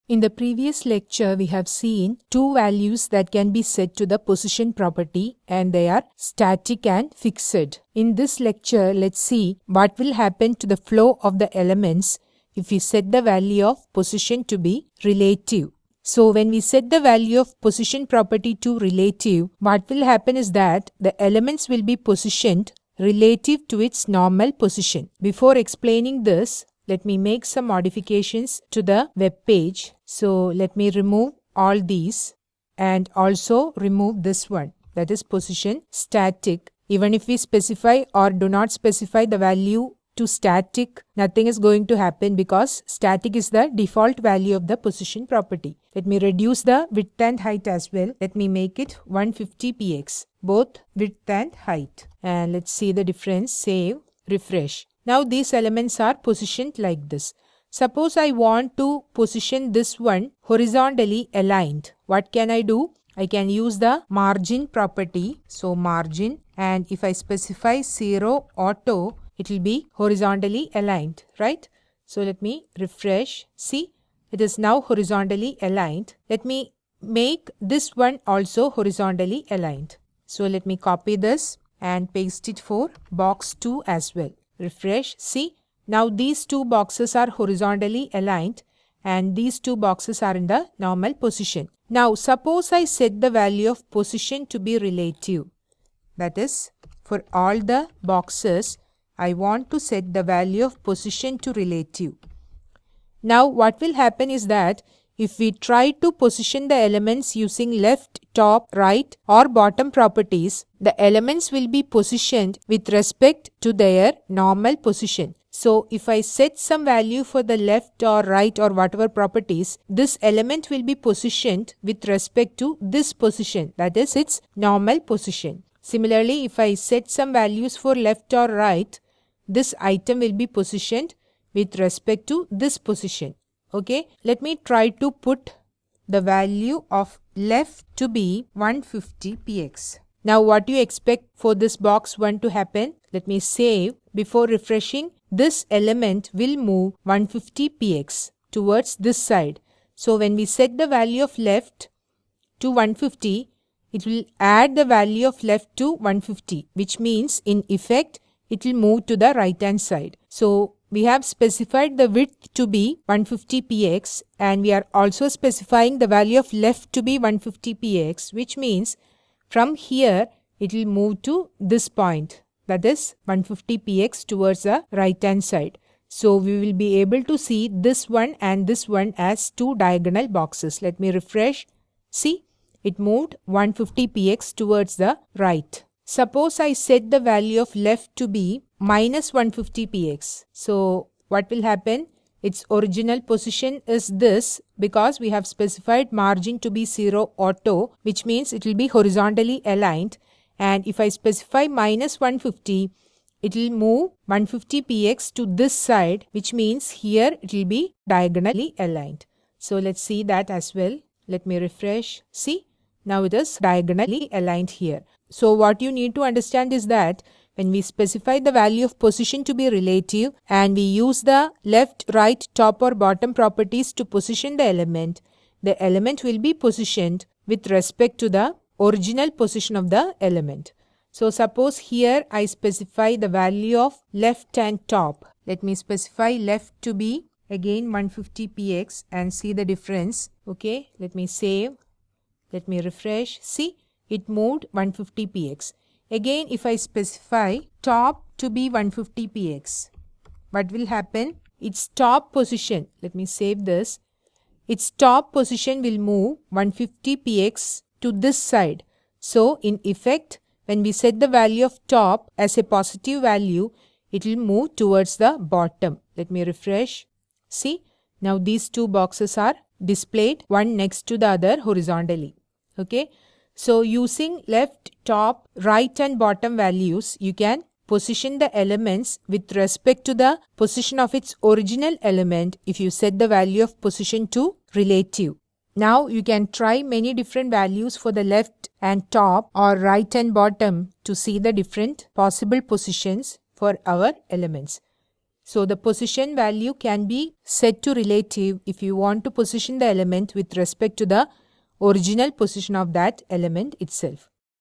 In the previous lecture, we have seen two values that can be set to the position property, and they are static and fixed. In this lecture, let's see what will happen to the flow of the elements if we set the value of position to be relative. So when we set the value of position property to relative, what will happen is that the elements will be positioned relative to its normal position. Before explaining this, let me make some modifications to the web page. So let me remove all these and also remove this one, that is position static. Even if we specify or do not specify the value to static, nothing is going to happen because static is the default value of the position property. Let me reduce the width and height as well. Let me make it 150 px, both width and height. And let's see the difference. Save, refresh. Now these elements are positioned like this. Suppose I want to position this one horizontally aligned. What can I do? I can use the margin property. So margin, and if I specify 0 auto, it will be horizontally aligned, right? So let me refresh. See, it is now horizontally aligned. Let me make this one also horizontally aligned. So let me copy this and paste it for box 2 as well. Refresh. See, now these two boxes are horizontally aligned and these two boxes are in the normal position. Now suppose I set the value of position to be relative. That is, for all the boxes, I want to set the value of position to relative. Now what will happen is that if we try to position the elements using left, top, right or bottom properties, the elements will be positioned with respect to their normal position. So if I set some value for the left or right or whatever properties, this element will be positioned with respect to this position, that is its normal position. Similarly, if I set some values for left or right, this item will be positioned with respect to this position. Okay, let me try to put the value of left to be 150 px. Now what do you expect for this box 1 to happen? Let me save. Before refreshing, this element will move 150 px towards this side. So when we set the value of left to 150, it will add the value of left to 150, which means in effect it will move to the right hand side. So we have specified the width to be 150 px and we are also specifying the value of left to be 150 px, which means from here it will move to this point, that is 150 px towards the right hand side. So we will be able to see this one and this one as two diagonal boxes. Let me refresh. See, it moved 150 px towards the right. Suppose I set the value of left to be minus 150 px. So what will happen? Its original position is this because we have specified margin to be 0 auto, which means it will be horizontally aligned. And if I specify minus 150, it will move 150 px to this side, which means here it will be diagonally aligned. So let's see that as well. Let me refresh. See, now it is diagonally aligned here. So what you need to understand is that when we specify the value of position to be relative and we use the left, right, top or bottom properties to position the element will be positioned with respect to the original position of the element. So suppose here I specify the value of left and top. Let me specify left to be again 150 px and see the difference. Okay, let me save. Let me refresh. See, it moved 150 px. Again, if I specify top to be 150 px, what will happen? Its top position, let me save this, its top position will move 150 px to this side. So, in effect, when we set the value of top as a positive value, it will move towards the bottom. Let me refresh. See, now these two boxes are displayed one next to the other horizontally. Okay. So using left, top, right and bottom values, you can position the elements with respect to the position of its original element if you set the value of position to relative. Now you can try many different values for the left and top or right and bottom to see the different possible positions for our elements. So the position value can be set to relative if you want to position the element with respect to the original position of that element itself.